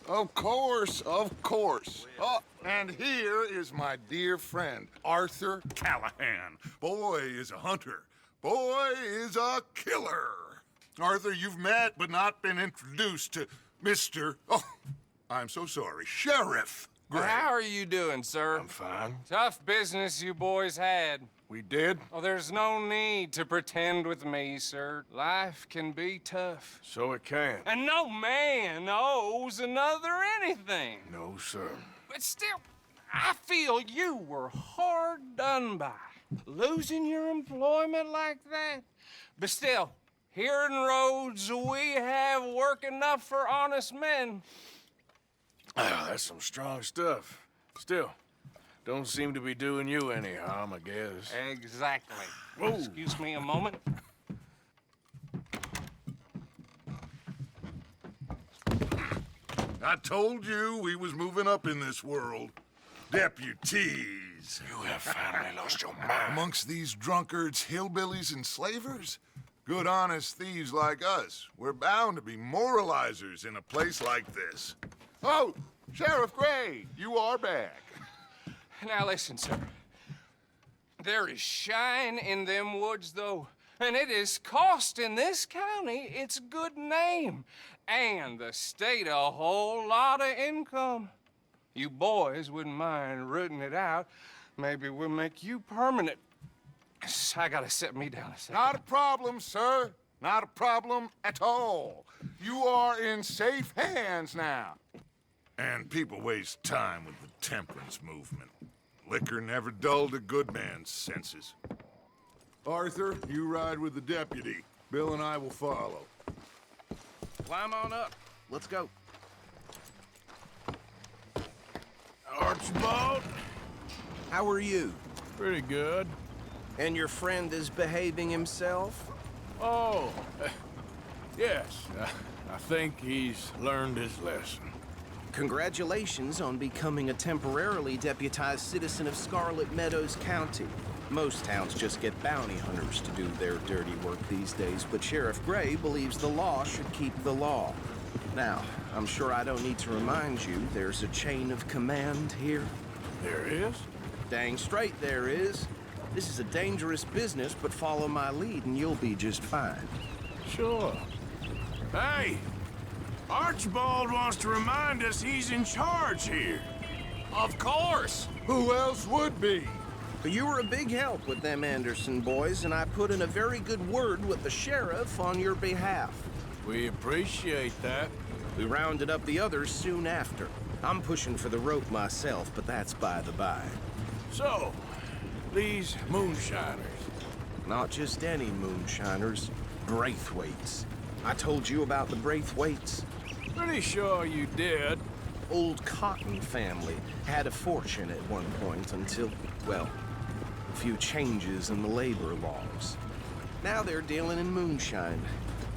Of course, of course. Oh, and here is my dear friend, Arthur Callahan. Boy is a hunter. Boy is a killer. Arthur, you've met but not been introduced to Mr. Oh, I'm so sorry, Sheriff Gray. How are you doing, sir? I'm fine. Tough business you boys had. We did? Oh, there's no need to pretend with me, sir. Life can be tough. So it can. And no man owes another anything. No, sir. But still, I feel you were hard done by. Losing your employment like that. But still, here in Rhodes, we have work enough for honest men. Oh, that's some strong stuff. Still, don't seem to be doing you any harm, I guess. Exactly. Whoa. Excuse me a moment. I told you we was moving up in this world. Deputies. You have finally lost your mind. Amongst these drunkards, hillbillies, and slavers? Good, honest thieves like us. We're bound to be moralizers in a place like this. Oh, Sheriff Gray, you are back. Now listen, sir. There is shine in them woods, though, and it is costing this county its good name and the state a whole lot of income. You boys wouldn't mind rooting it out. Maybe we'll make you permanent. I gotta set me down a second. Not a problem, sir. Not a problem at all. You are in safe hands now. And people waste time with the temperance movement. Liquor never dulled a good man's senses. Arthur, you ride with the deputy. Bill and I will follow. Climb on up. Let's go. Archibald? How are you? Pretty good. And your friend is behaving himself? Oh, yes. I think he's learned his lesson. Congratulations on becoming a temporarily deputized citizen of Scarlet Meadows County. Most towns just get bounty hunters to do their dirty work these days, but Sheriff Gray believes the law should keep the law. Now, I'm sure I don't need to remind you there's a chain of command here. There is? Dang straight there is. This is a dangerous business, but follow my lead and you'll be just fine. Sure. Hey! Archibald wants to remind us he's in charge here. Of course! Who else would be? But you were a big help with them Anderson boys, and I put in a very good word with the sheriff on your behalf. We appreciate that. We rounded up the others soon after. I'm pushing for the rope myself, but that's by the by. So, these moonshiners. Not just any moonshiners, Braithwaites. I told you about the Braithwaites. Pretty sure you did. Old Cotton family had a fortune at one point until, well, a few changes in the labor laws. Now they're dealing in moonshine.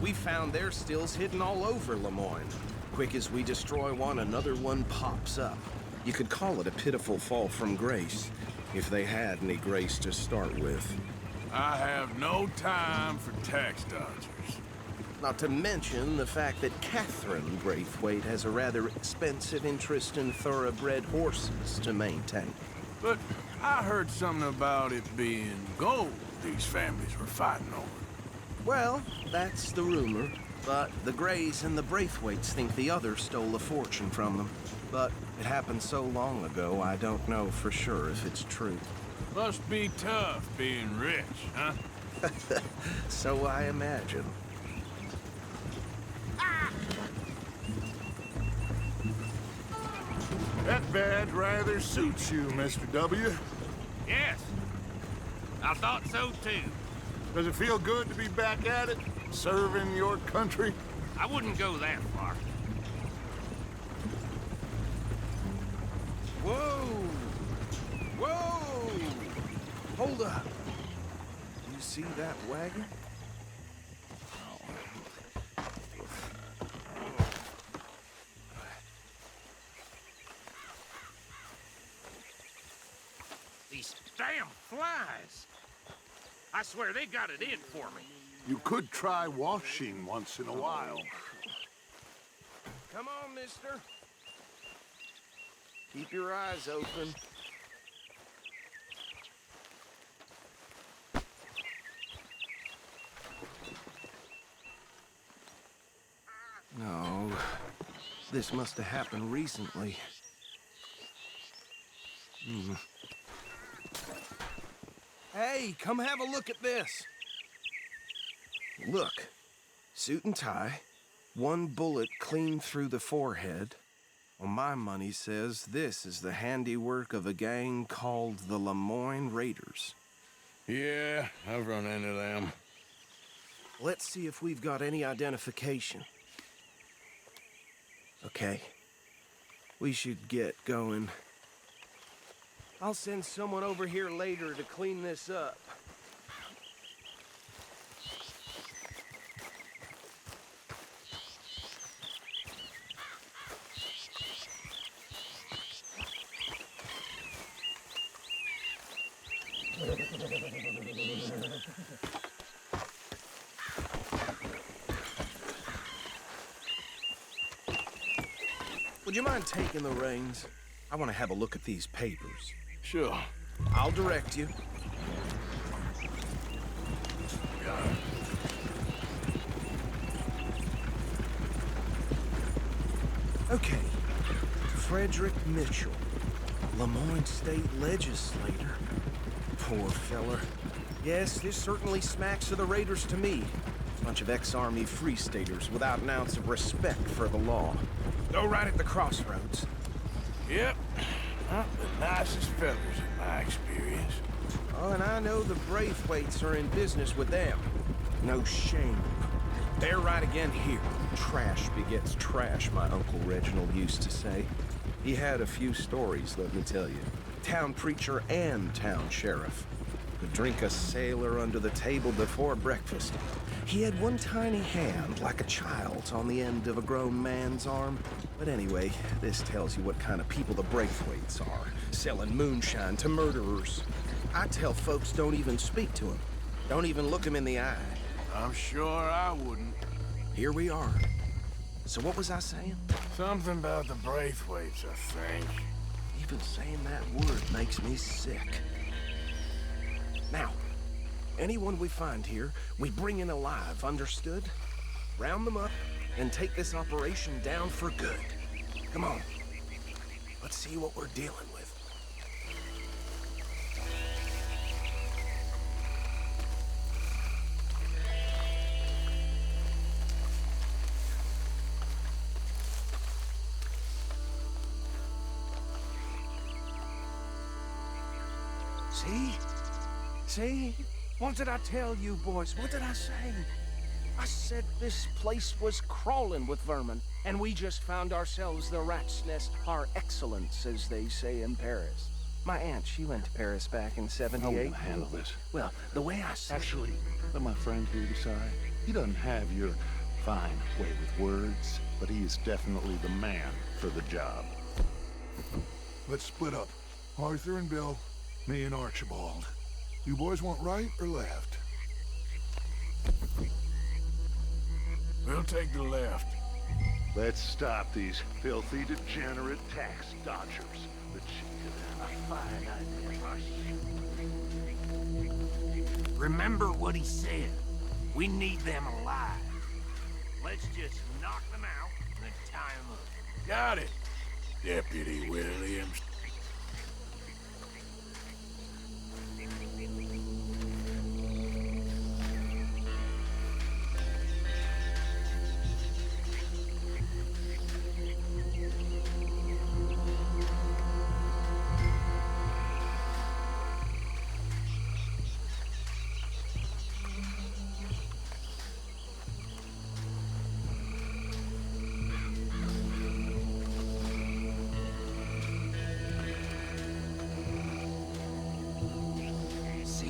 We found their stills hidden all over Lemoyne. Quick as we destroy one, another one pops up. You could call it a pitiful fall from grace, if they had any grace to start with. I have no time for tax dodgers. Not to mention the fact that Catherine Braithwaite has a rather expensive interest in thoroughbred horses to maintain. But I heard something about it being gold these families were fighting over. Well, that's the rumor. But the Grays and the Braithwaites think the others stole a fortune from them. But it happened so long ago, I don't know for sure if it's true. Must be tough being rich, huh? So I imagine. That badge rather suits you, Mr. W. Yes, I thought so too. Does it feel good to be back at it, serving your country? I wouldn't go that far. Whoa! Whoa! Hold up. You see that wagon? These damn flies. I swear they got it in for me. You could try washing once in a while. Come on, mister. Keep your eyes open. No, this must have happened recently. Hey, come have a look at this. Look, suit and tie, one bullet clean through the forehead. Well, my money says this is the handiwork of a gang called the Lemoyne Raiders. Yeah, I've run into them. Let's see if we've got any identification. Okay, we should get going. I'll send someone over here later to clean this up. Would you mind taking the reins? I want to have a look at these papers. Sure. I'll direct you. Okay. Frederick Mitchell, Lemoyne State Legislator. Poor feller. Yes, this certainly smacks of the Raiders to me. Bunch of ex-Army Free Staters without an ounce of respect for the law. Go right at the crossroads. Yep. Not the nicest fellas in my experience. Oh, and I know the Braithwaites are in business with them. No shame. They're right again here. Trash begets trash, my Uncle Reginald used to say. He had a few stories, let me tell you. Town preacher and town sheriff. Could drink a sailor under the table before breakfast. He had one tiny hand, like a child's, on the end of a grown man's arm. But anyway, this tells you what kind of people the Braithwaites are. Selling moonshine to murderers. I tell folks don't even speak to him. Don't even look him in the eye. I'm sure I wouldn't. Here we are. So what was I saying? Something about the Braithwaites, I think. Even saying that word makes me sick. Now, anyone we find here, we bring in alive, understood? Round them up and take this operation down for good. Come on. Let's see what we're dealing with. See? See? What did I tell you, boys? What did I say? I said this place was crawling with vermin, and we just found ourselves the rat's nest par excellence, as they say in Paris. My aunt, she went to Paris back in '78. How are we gonna handle this? Well, the way I said... Actually, let my friend here decide. He doesn't have your fine way with words, but he is definitely the man for the job. Let's split up. Arthur and Bill, me and Archibald. You boys want right or left? We'll take the left. Let's stop these filthy, degenerate tax dodgers. The chief could have a fine idea. Remember what he said. We need them alive. Let's just knock them out and then tie them up. Got it, Deputy Williams.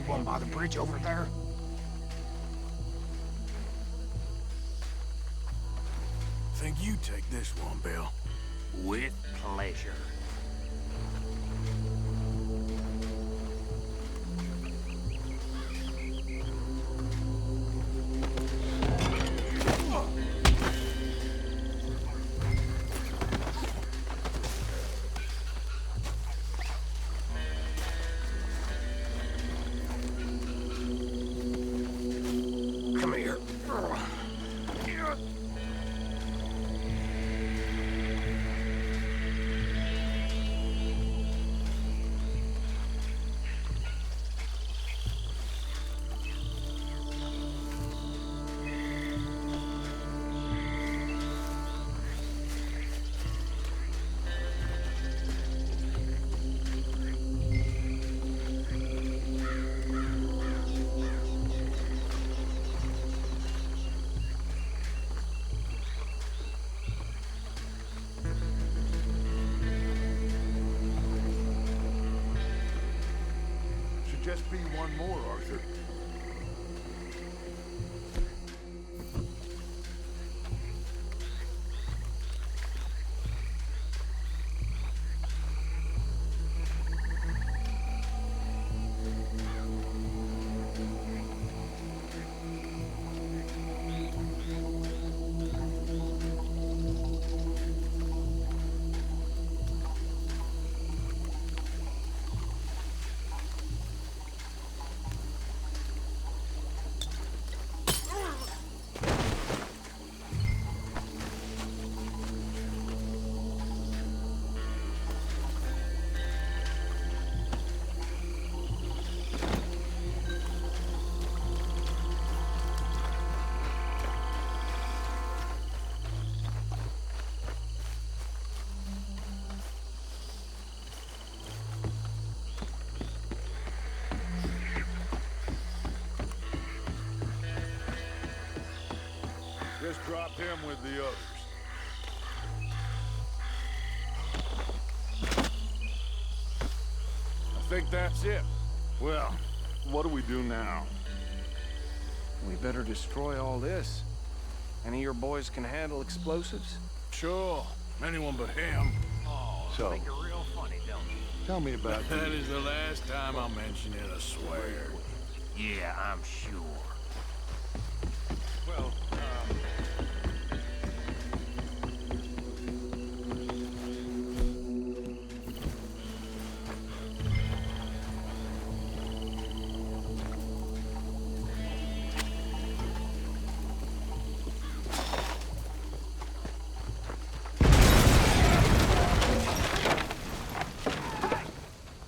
One by the bridge over there. Think you take this one, Bill. With pleasure. just be one more, Arthur. Just dropped him with the others. I think that's it. Well, what do we do now? We better destroy all this. Any of your boys can handle explosives? Sure. Anyone but him. So, Make it real funny, don't you? tell me about That is the last time I mention it, I swear. Yeah, I'm sure. Well,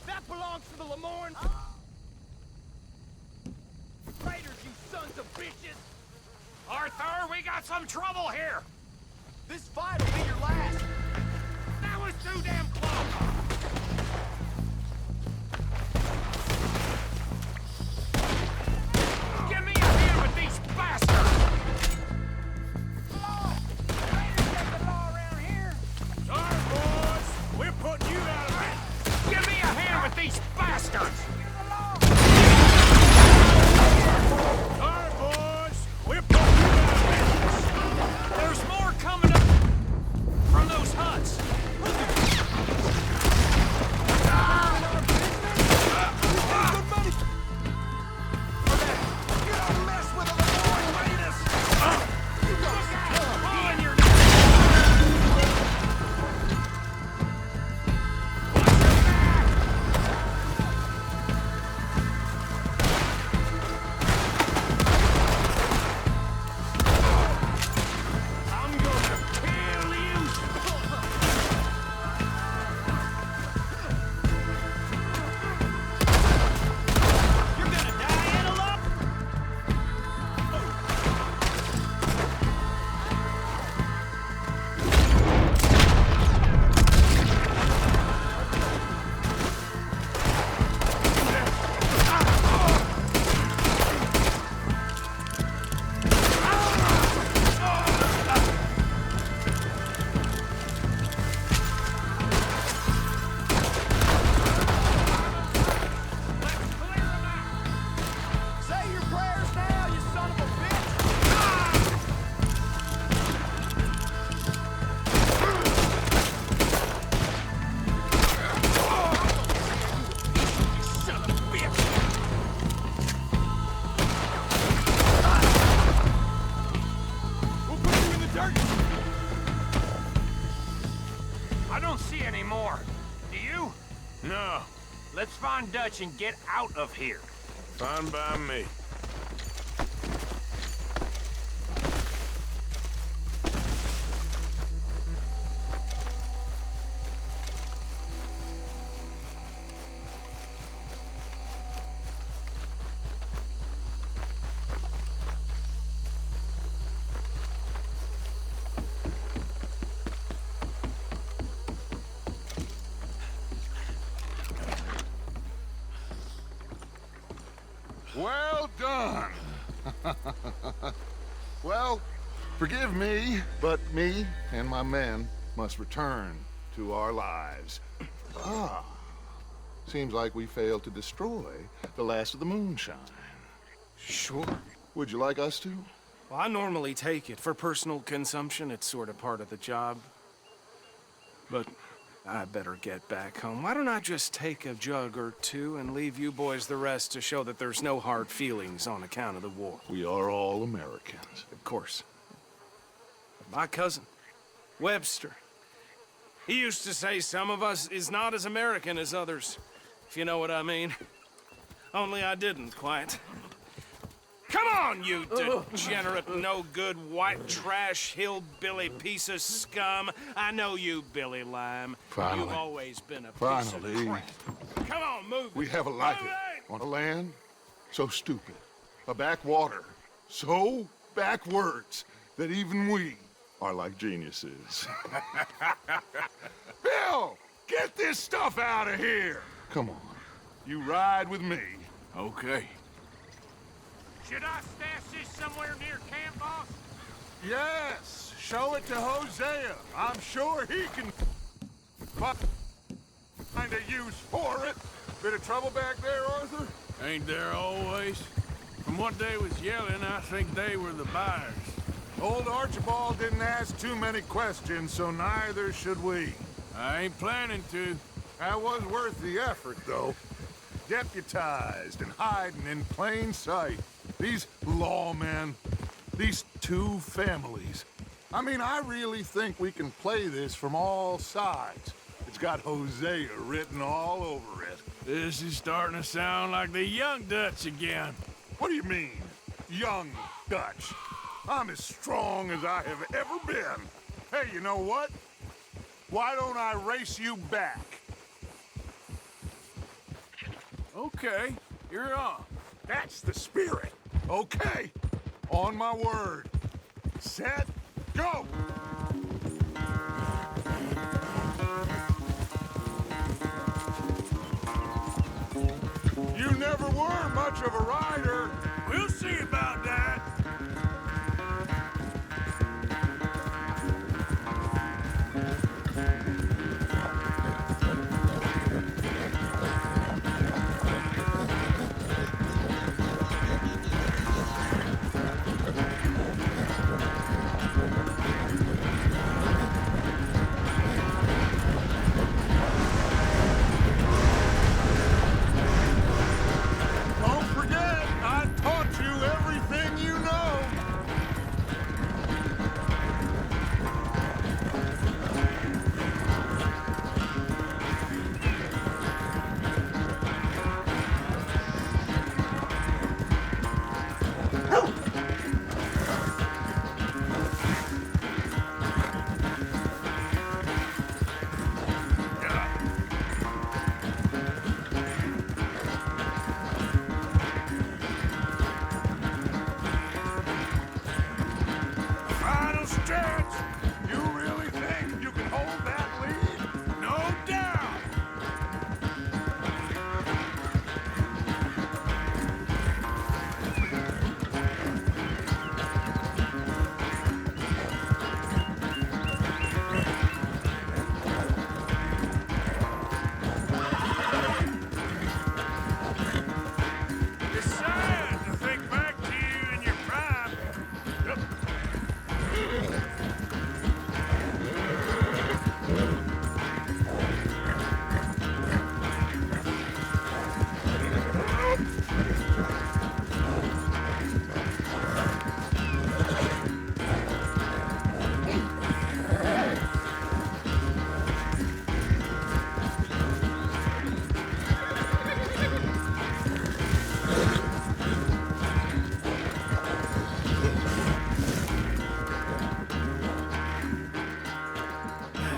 That belongs to the Lemoyne. Raiders, you sons of bitches! Arthur, we got some trouble here! This fight will be your last! That was too damn close! Give me a hand with these bastards! Raiders make the law around here! Sorry, boys. We're putting you out of it. Give me a hand with these bastards! Sorry, boys. We're putting you out of it. There's more coming up from those huts! I don't see any more. Do you? No. Let's find Dutch and get out of here. Fine by me. Well done. Well, forgive me, but me and my men must return to our lives. Ah, Seems like we failed to destroy the last of the moonshine. Sure. Would you like us to? Well, I normally take it. For personal consumption, it's sort of part of the job. But I better get back home. Why don't I just take a jug or two and leave you boys the rest to show that there's no hard feelings on account of the war? We are all Americans. Of course. My cousin, Webster, he used to say some of us is not as American as others, if you know what I mean. Only I didn't quite. Come on, you degenerate, no-good, white trash, hillbilly piece of scum. I know you, Billy Lime. Finally. You've always been a piece Finally. of crap. Come on, move We it. have a life Move it. on a land so stupid, a backwater so backwards that even we are like geniuses. Bill, get this stuff out of here. Come on, you ride with me. Okay. Should I stash this somewhere near camp, boss? Yes, show it to Hosea. I'm sure he can find a use for it. Bit of trouble back there, Arthur? Ain't there always? From what they was yelling, I think they were the buyers. Old Archibald didn't ask too many questions, so neither should we. I ain't planning to. That was worth the effort, though. Deputized and hiding in plain sight. These lawmen, these two families. I mean, I really think we can play this from all sides. It's got Hosea written all over it. This is starting to sound like the Young Dutch again. What do you mean, young Dutch? I'm as strong as I have ever been. Hey, you know what? Why don't I race you back? Okay, you're on. That's the spirit. Okay, on my word. Set, go! You never were much of a rider. We'll see about that. Don't forget, I taught you everything you know. Final stretch. You really think you can hold that lead? No doubt. It's sad to think back to you in your prime. Yep.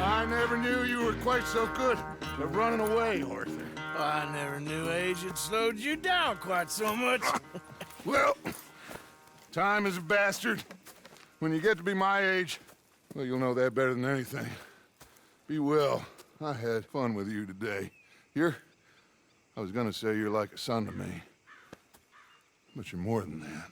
I never knew you were quite so good at running away, Arthur. I never knew age had slowed you down quite so much. Well, time is a bastard. When you get to be my age, well, you'll know that better than anything. Be well. I had fun with you today. I was gonna say you're like a son to me. But you're more than that.